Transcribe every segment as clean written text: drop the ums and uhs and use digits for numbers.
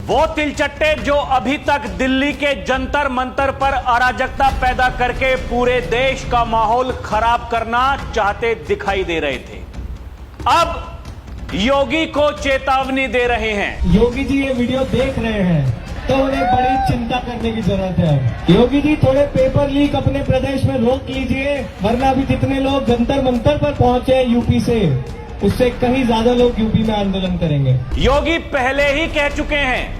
वो तिलचट्टे जो अभी तक दिल्ली के जंतर मंतर पर अराजकता पैदा करके पूरे देश का माहौल खराब करना चाहते दिखाई दे रहे थे, अब योगी को चेतावनी दे रहे हैं। योगी जी ये वीडियो देख रहे हैं तो उन्हें बड़ी चिंता करने की जरूरत है। योगी जी थोड़े पेपर लीक अपने प्रदेश में रोक लीजिए, वरना अभी जितने लोग जंतर मंतर पर पहुंचे यूपी से, उससे कहीं ज्यादा लोग यूपी में आंदोलन करेंगे। योगी पहले ही कह चुके हैं,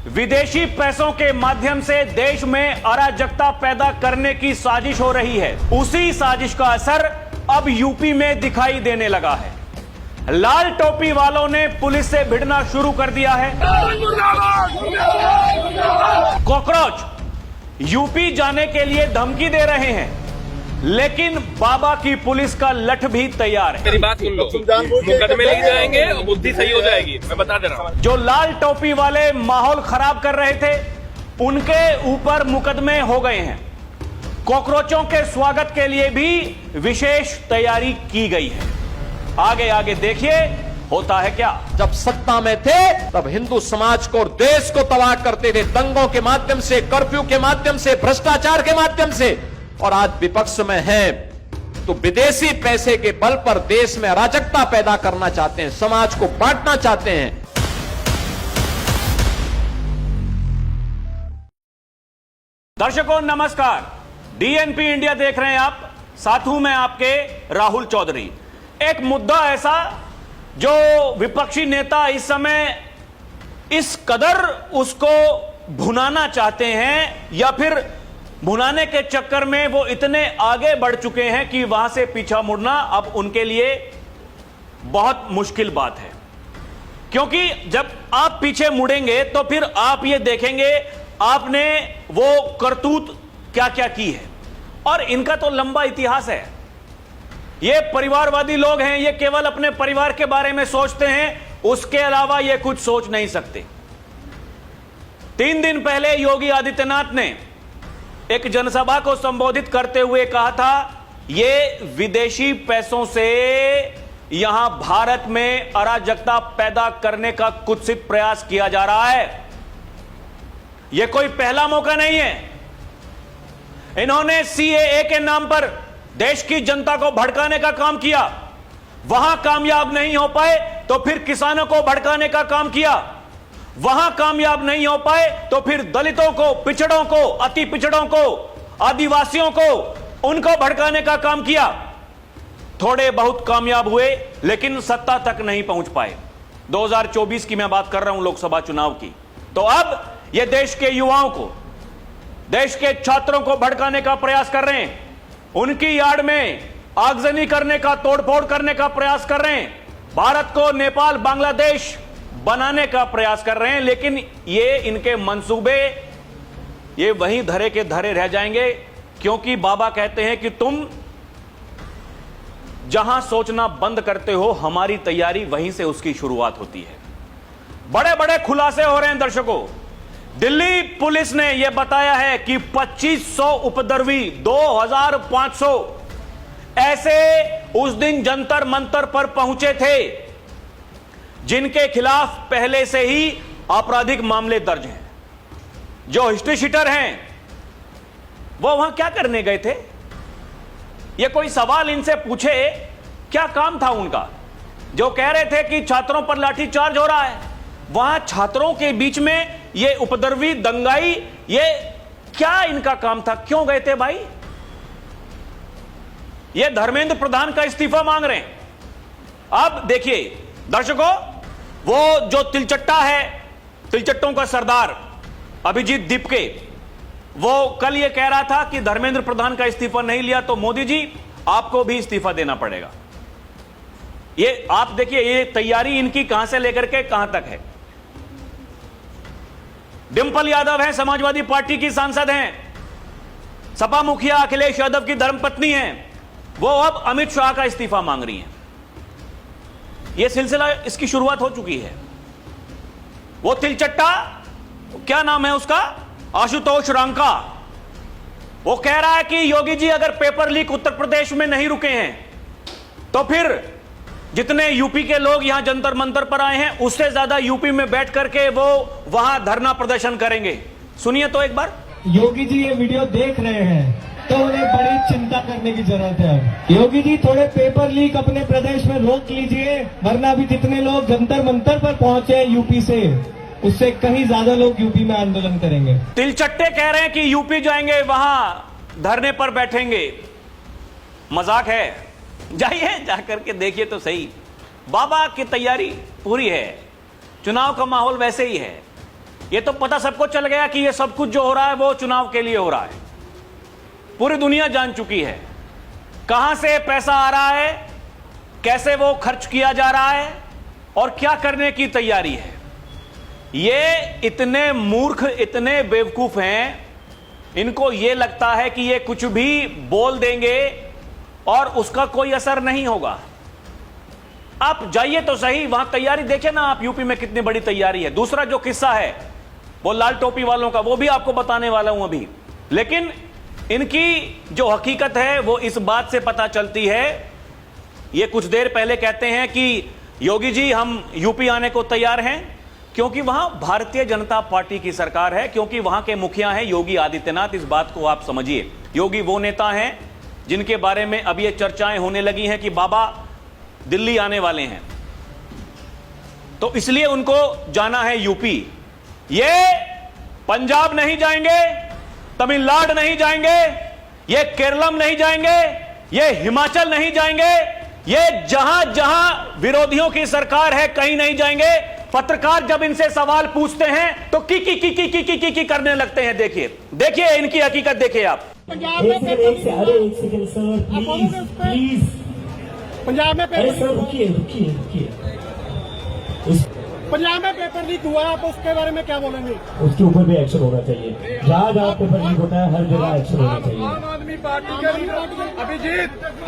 विदेशी पैसों के माध्यम से देश में अराजकता पैदा करने की साजिश हो रही है। उसी साजिश का असर अब यूपी में दिखाई देने लगा है। लाल टोपी वालों ने पुलिस से भिड़ना शुरू कर दिया है। कॉकरोच यूपी जाने के लिए धमकी दे रहे हैं, लेकिन बाबा की पुलिस का लठ भी तैयार है। मेरी बात सुन लो, मुकदमे ले जाएंगे और बुद्धि सही हो जाएगी, मैं बता दे रहा हूँ। जो लाल टोपी वाले माहौल खराब कर रहे थे, उनके ऊपर मुकदमे हो गए हैं। कॉकरोचों के स्वागत के लिए भी विशेष तैयारी की गई है। आगे आगे देखिए होता है क्या। जब सत्ता में थे तब हिंदू समाज को और देश को तबाह करते थे, दंगों के माध्यम से, कर्फ्यू के माध्यम से, भ्रष्टाचार के माध्यम से, और आज विपक्ष में हैं तो विदेशी पैसे के बल पर देश में अराजकता पैदा करना चाहते हैं, समाज को बांटना चाहते हैं। दर्शकों नमस्कार, डीएनपी इंडिया देख रहे हैं आप, साथ हूं मैं आपके राहुल चौधरी। एक मुद्दा ऐसा जो विपक्षी नेता इस समय इस कदर उसको भुनाना चाहते हैं, या फिर भुनाने के चक्कर में वो इतने आगे बढ़ चुके हैं कि वहां से पीछा मुड़ना अब उनके लिए बहुत मुश्किल बात है। क्योंकि जब आप पीछे मुड़ेंगे तो फिर आप ये देखेंगे आपने वो करतूत क्या क्या की है, और इनका तो लंबा इतिहास है। ये परिवारवादी लोग हैं, ये केवल अपने परिवार के बारे में सोचते हैं, उसके अलावा ये कुछ सोच नहीं सकते। 3 दिन पहले योगी आदित्यनाथ ने एक जनसभा को संबोधित करते हुए कहा था, ये विदेशी पैसों से यहां भारत में अराजकता पैदा करने का कुत्सित प्रयास किया जा रहा है। यह कोई पहला मौका नहीं है। इन्होंने सीएए के नाम पर देश की जनता को भड़काने का काम किया, वहां कामयाब नहीं हो पाए तो फिर किसानों को भड़काने का काम किया, वहां कामयाब नहीं हो पाए तो फिर दलितों को, पिछड़ों को, अति पिछड़ों को, आदिवासियों को, उनको भड़काने का काम किया। थोड़े बहुत कामयाब हुए लेकिन सत्ता तक नहीं पहुंच पाए। 2024 की मैं बात कर रहा हूं, लोकसभा चुनाव की। तो अब यह देश के युवाओं को, देश के छात्रों को भड़काने का प्रयास कर रहे हैं, उनकी आड़ में आगजनी करने का, तोड़फोड़ करने का प्रयास कर रहे हैं, भारत को नेपाल, बांग्लादेश बनाने का प्रयास कर रहे हैं। लेकिन ये इनके मंसूबे ये वहीं धरे के धरे रह जाएंगे, क्योंकि बाबा कहते हैं कि तुम जहां सोचना बंद करते हो, हमारी तैयारी वहीं से उसकी शुरुआत होती है। बड़े बड़े खुलासे हो रहे हैं दर्शकों। दिल्ली पुलिस ने यह बताया है कि 2500 उपद्रवी, 2500 ऐसे उस दिन जंतर मंतर पर पहुंचे थे जिनके खिलाफ पहले से ही आपराधिक मामले दर्ज हैं। जो हिस्ट्री शीटर हैं वो वहां क्या करने गए थे? ये कोई सवाल इनसे पूछे, क्या काम था उनका? जो कह रहे थे कि छात्रों पर लाठीचार्ज हो रहा है, वहां छात्रों के बीच में ये उपद्रवी, दंगाई, ये क्या इनका काम था? क्यों गए थे भाई? ये धर्मेंद्र प्रधान का इस्तीफा मांग रहे हैं। अब देखिए दर्शकों, वो जो तिलचट्टा है, तिलचट्टों का सरदार अभिजीत दीपके, वो कल ये कह रहा था कि धर्मेंद्र प्रधान का इस्तीफा नहीं लिया तो मोदी जी आपको भी इस्तीफा देना पड़ेगा। ये आप देखिए, ये तैयारी इनकी कहां से लेकर के कहां तक है। डिंपल यादव हैं, समाजवादी पार्टी की सांसद हैं, सपा मुखिया अखिलेश यादव की धर्मपत्नी हैं, वो अब अमित शाह का इस्तीफा मांग रही हैं। यह सिलसिला, इसकी शुरुआत हो चुकी है। वो तिलचट्टा, क्या नाम है उसका, आशुतोष रांका, वो कह रहा है कि योगी जी अगर पेपर लीक उत्तर प्रदेश में नहीं रुके हैं तो फिर जितने यूपी के लोग यहां जंतर मंतर पर आए हैं उससे ज्यादा यूपी में बैठ करके वो वहां धरना प्रदर्शन करेंगे। सुनिए तो एक बार। योगी जी ये वीडियो देख रहे हैं तो उन्हें बड़ी चिंता करने की जरूरत है अब। योगी जी थोड़े पेपर लीक अपने प्रदेश में रोक लीजिए, वरना भी जितने लोग जंतर मंतर पर पहुंचे हैं यूपी से, उससे कहीं ज्यादा लोग यूपी में आंदोलन करेंगे। तिलचट्टे कह रहे हैं कि यूपी जाएंगे, वहां धरने पर बैठेंगे। मजाक है? जाइए जाकर के देखिए तो सही। बाबा की तैयारी पूरी है, चुनाव का माहौल वैसे ही है। ये तो पता सबको चल गया कि ये सब कुछ जो हो रहा है वो चुनाव के लिए हो रहा है। पूरी दुनिया जान चुकी है कहां से पैसा आ रहा है, कैसे वो खर्च किया जा रहा है और क्या करने की तैयारी है। ये इतने मूर्ख, इतने बेवकूफ हैं, इनको ये लगता है कि ये कुछ भी बोल देंगे और उसका कोई असर नहीं होगा। आप जाइए तो सही, वहां तैयारी देखिए ना आप, यूपी में कितनी बड़ी तैयारी है। दूसरा जो किस्सा है वो लाल टोपी वालों का, वो भी आपको बताने वाला हूं अभी। लेकिन इनकी जो हकीकत है वो इस बात से पता चलती है। ये कुछ देर पहले कहते हैं कि योगी जी हम यूपी आने को तैयार हैं क्योंकि वहां भारतीय जनता पार्टी की सरकार है, क्योंकि वहां के मुखिया हैं योगी आदित्यनाथ। इस बात को आप समझिए। योगी वो नेता हैं जिनके बारे में अब ये चर्चाएं होने लगी हैं कि बाबा दिल्ली आने वाले हैं, तो इसलिए उनको जाना है यूपी। ये पंजाब नहीं जाएंगे, तमिलनाडु नहीं जाएंगे, ये केरलम नहीं जाएंगे, ये हिमाचल नहीं जाएंगे, ये जहां जहां विरोधियों की सरकार है कहीं नहीं जाएंगे। पत्रकार जब इनसे सवाल पूछते हैं तो की करने लगते हैं। देखिए देखिए इनकी हकीकत देखिए आप। पंजाब में एक सेकंड सर, प्लीज पंजाब में सर रुकिए। पंजाब में पेपर लीक हुआ है, आप उसके बारे में क्या बोलेंगे? उसके ऊपर भी एक्शन होना चाहिए। जहाँ जहाँ पेपर लीक होता है हर जगह एक्शन होना चाहिए। आम आदमी पार्टी के लीडर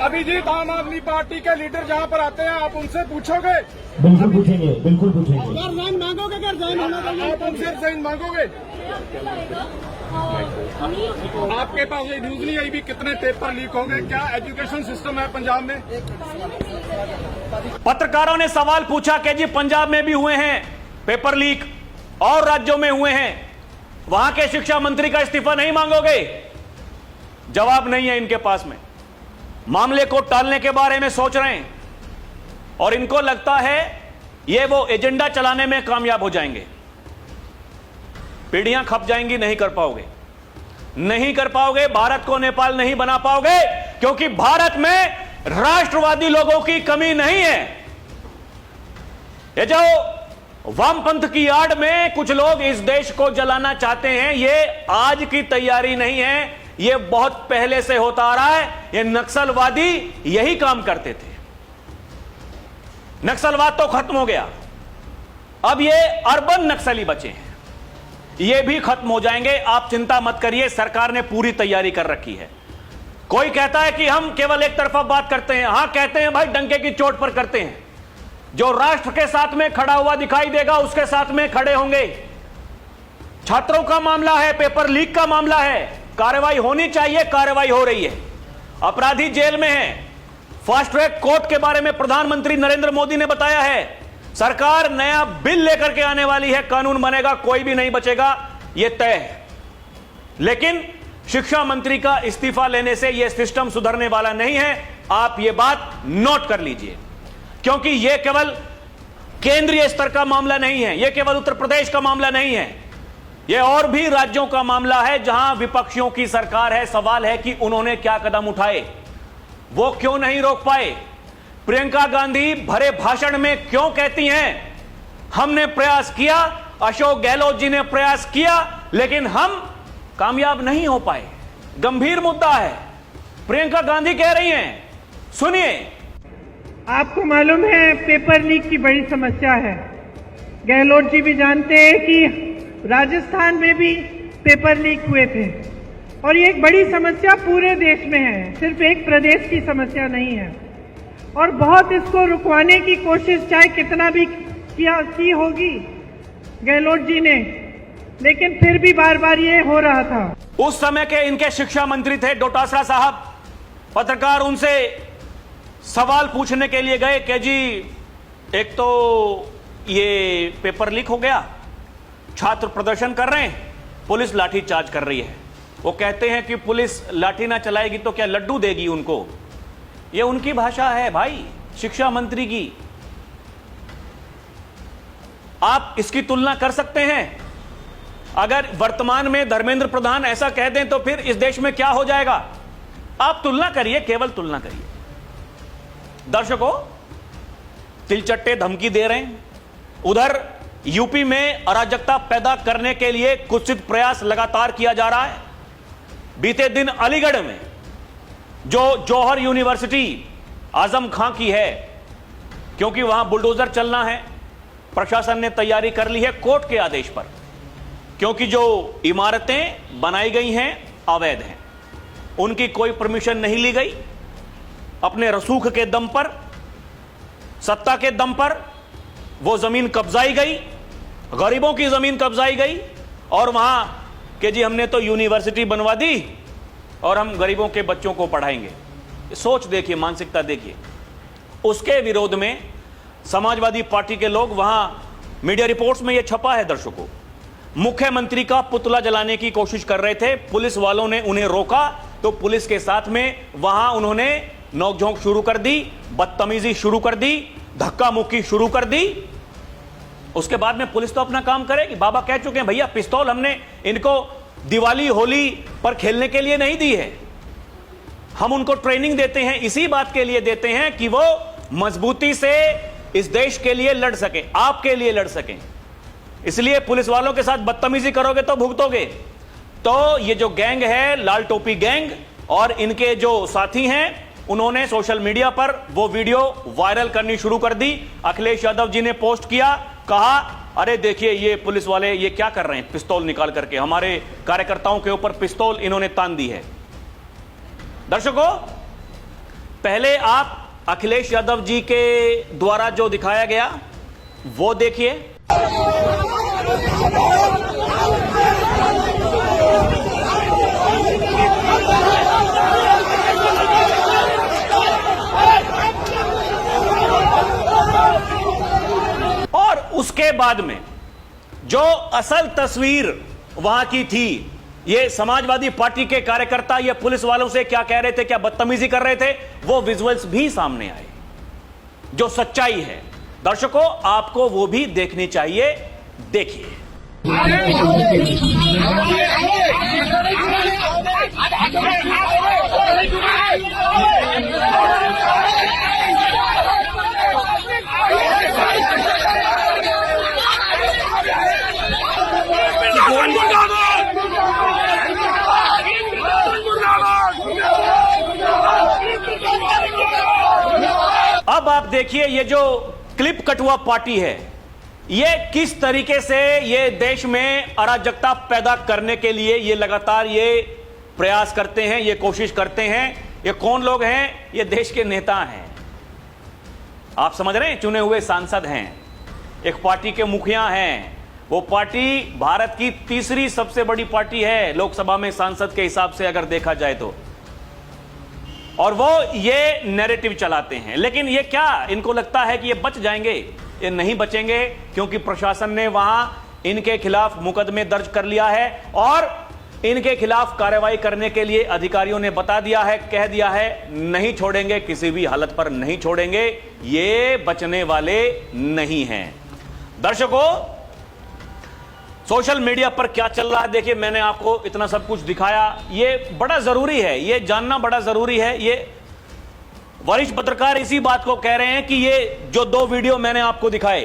अभिजीत आम आदमी पार्टी के लीडर जहाँ पर आते हैं आप उनसे पूछोगे? बिल्कुल पूछेंगे, बिल्कुल पूछेंगे। अगर रिजाइन मांगोगे, अगर रिजाइन होना चाहिए आप उनसे रिजाइन मांगोगे? आपके पास ये न्यूज नहीं आई भी कितने पेपर लीक हो गए? क्या एजुकेशन सिस्टम है पंजाब में? पत्रकारों ने सवाल पूछा कि जी पंजाब में भी हुए हैं पेपर लीक और राज्यों में हुए हैं, वहां के शिक्षा मंत्री का इस्तीफा नहीं मांगोगे? जवाब नहीं है इनके पास में। मामले को टालने के बारे में सोच रहे हैं और इनको लगता है ये वो एजेंडा चलाने में कामयाब हो जाएंगे। पीढ़ियां खप जाएंगी, नहीं कर पाओगे, नहीं कर पाओगे। भारत को नेपाल नहीं बना पाओगे क्योंकि भारत में राष्ट्रवादी लोगों की कमी नहीं है। ये जो वामपंथ की आड़ में कुछ लोग इस देश को जलाना चाहते हैं, ये आज की तैयारी नहीं है, ये बहुत पहले से होता आ रहा है। ये नक्सलवादी यही काम करते थे। नक्सलवाद तो खत्म हो गया, अब ये अर्बन नक्सली बचे हैं, ये भी खत्म हो जाएंगे। आप चिंता मत करिए, सरकार ने पूरी तैयारी कर रखी है। कोई कहता है कि हम केवल एक तरफा बात करते हैं। हां कहते हैं भाई, डंके की चोट पर करते हैं। जो राष्ट्र के साथ में खड़ा हुआ दिखाई देगा उसके साथ में खड़े होंगे। छात्रों का मामला है, पेपर लीक का मामला है, कार्रवाई होनी चाहिए, कार्रवाई हो रही है। अपराधी जेल में है। फास्ट ट्रैक कोर्ट के बारे में प्रधानमंत्री नरेंद्र मोदी ने बताया है, सरकार नया बिल लेकर के आने वाली है, कानून बनेगा, कोई भी नहीं बचेगा, यह तय है। लेकिन शिक्षा मंत्री का इस्तीफा लेने से यह सिस्टम सुधरने वाला नहीं है। आप यह बात नोट कर लीजिए, क्योंकि यह केवल केंद्रीय स्तर का मामला नहीं है, यह केवल उत्तर प्रदेश का मामला नहीं है, यह और भी राज्यों का मामला है जहां विपक्षियों की सरकार है। सवाल है कि उन्होंने क्या कदम उठाए, वो क्यों नहीं रोक पाए। प्रियंका गांधी भरे भाषण में क्यों कहती हैं हमने प्रयास किया, अशोक गहलोत जी ने प्रयास किया, लेकिन हम कामयाब नहीं हो पाए। गंभीर मुद्दा है, प्रियंका गांधी कह रही हैं, सुनिए। आपको मालूम है पेपर लीक की बड़ी समस्या है। गहलोत जी भी जानते हैं कि राजस्थान में भी पेपर लीक हुए थे और ये एक बड़ी समस्या पूरे देश में है, सिर्फ एक प्रदेश की समस्या नहीं है। और बहुत इसको रुकवाने की कोशिश चाहे कितना भी की होगी गहलोत जी ने, लेकिन फिर भी बार बार ये हो रहा था। उस समय के इनके शिक्षा मंत्री थे डोटासरा साहब। पत्रकार उनसे सवाल पूछने के लिए गए कि जी एक तो ये पेपर लीक हो गया, छात्र प्रदर्शन कर रहे हैं, पुलिस लाठी चार्ज कर रही है। वो कहते हैं कि पुलिस लाठी ना चलाएगी तो क्या लड्डू देगी उनको। ये उनकी भाषा है भाई, शिक्षा मंत्री की। आप इसकी तुलना कर सकते हैं? अगर वर्तमान में धर्मेंद्र प्रधान ऐसा कह दें तो फिर इस देश में क्या हो जाएगा? आप तुलना करिए, केवल तुलना करिए। दर्शकों, तिलचट्टे धमकी दे रहे हैं, उधर यूपी में अराजकता पैदा करने के लिए कुत्सित प्रयास लगातार किया जा रहा है। बीते दिन अलीगढ़ में जो जौहर यूनिवर्सिटी आजम खां की है, क्योंकि वहां बुलडोजर चलना है, प्रशासन ने तैयारी कर ली है कोर्ट के आदेश पर, क्योंकि जो इमारतें बनाई गई हैं अवैध हैं, उनकी कोई परमिशन नहीं ली गई। अपने रसूख के दम पर, सत्ता के दम पर वो जमीन कब्जाई गई, गरीबों की जमीन कब्जाई गई, और वहां कि जी हमने तो यूनिवर्सिटी बनवा दी और हम गरीबों के बच्चों को पढ़ाएंगे। सोच देखिए, मानसिकता देखिए। उसके विरोध में समाजवादी पार्टी के लोग, वहां मीडिया रिपोर्ट्स में यह छपा है दर्शकों, मुख्यमंत्री का पुतला जलाने की कोशिश कर रहे थे। पुलिस वालों ने उन्हें रोका तो पुलिस के साथ में वहां उन्होंने नोकझोंक शुरू कर दी, बदतमीजी शुरू कर दी, धक्का मुक्की शुरू कर दी। उसके बाद में पुलिस तो अपना काम करेगी। बाबा कह चुके हैं भैया, पिस्तौल हमने इनको दिवाली होली पर खेलने के लिए नहीं दी है, हम उनको ट्रेनिंग देते हैं, इसी बात के लिए देते हैं कि वो मजबूती से इस देश के लिए लड़ सके, आपके लिए लड़ सकें। इसलिए पुलिस वालों के साथ बदतमीजी करोगे तो भुगतोगे। तो ये जो गैंग है, लाल टोपी गैंग, और इनके जो साथी हैं, उन्होंने सोशल मीडिया पर वो वीडियो वायरल करनी शुरू कर दी। अखिलेश यादव जी ने पोस्ट किया, कहा अरे देखिए ये पुलिस वाले ये क्या कर रहे हैं, पिस्तौल निकाल करके हमारे कार्यकर्ताओं के ऊपर पिस्तौल इन्होंने तान दी है। दर्शकों, पहले आप अखिलेश यादव जी के द्वारा जो दिखाया गया वो देखिए। और उसके बाद में जो असल तस्वीर वहां की थी, ये समाजवादी पार्टी के कार्यकर्ता ये पुलिस वालों से क्या कह रहे थे, क्या बदतमीजी कर रहे थे, वो विजुअल्स भी सामने आए। जो सच्चाई है दर्शकों, आपको वो भी देखनी चाहिए। देखिए। अब आप देखिए, ये जो क्लिप कटुआ पार्टी है, ये किस तरीके से ये देश में अराजकता पैदा करने के लिए ये लगातार ये प्रयास करते हैं, ये कोशिश करते हैं। ये कौन लोग हैं? ये देश के नेता हैं, आप समझ रहे हैं, चुने हुए सांसद हैं, एक पार्टी के मुखिया हैं। वो पार्टी भारत की तीसरी सबसे बड़ी पार्टी है लोकसभा में सांसद के हिसाब से अगर देखा जाए तो, और वो ये नैरेटिव चलाते हैं। लेकिन ये क्या इनको लगता है कि ये बच जाएंगे? ये नहीं बचेंगे, क्योंकि प्रशासन ने वहां इनके खिलाफ मुकदमे दर्ज कर लिया है और इनके खिलाफ कार्रवाई करने के लिए अधिकारियों ने बता दिया है, कह दिया है, नहीं छोड़ेंगे, किसी भी हालत पर नहीं छोड़ेंगे, ये बचने वाले नहीं हैं। दर्शकों, सोशल मीडिया पर क्या चल रहा है देखिए, मैंने आपको इतना सब कुछ दिखाया, ये बड़ा जरूरी है, ये जानना बड़ा जरूरी है। ये वरिष्ठ पत्रकार इसी बात को कह रहे हैं कि ये जो 2 वीडियो मैंने आपको दिखाए,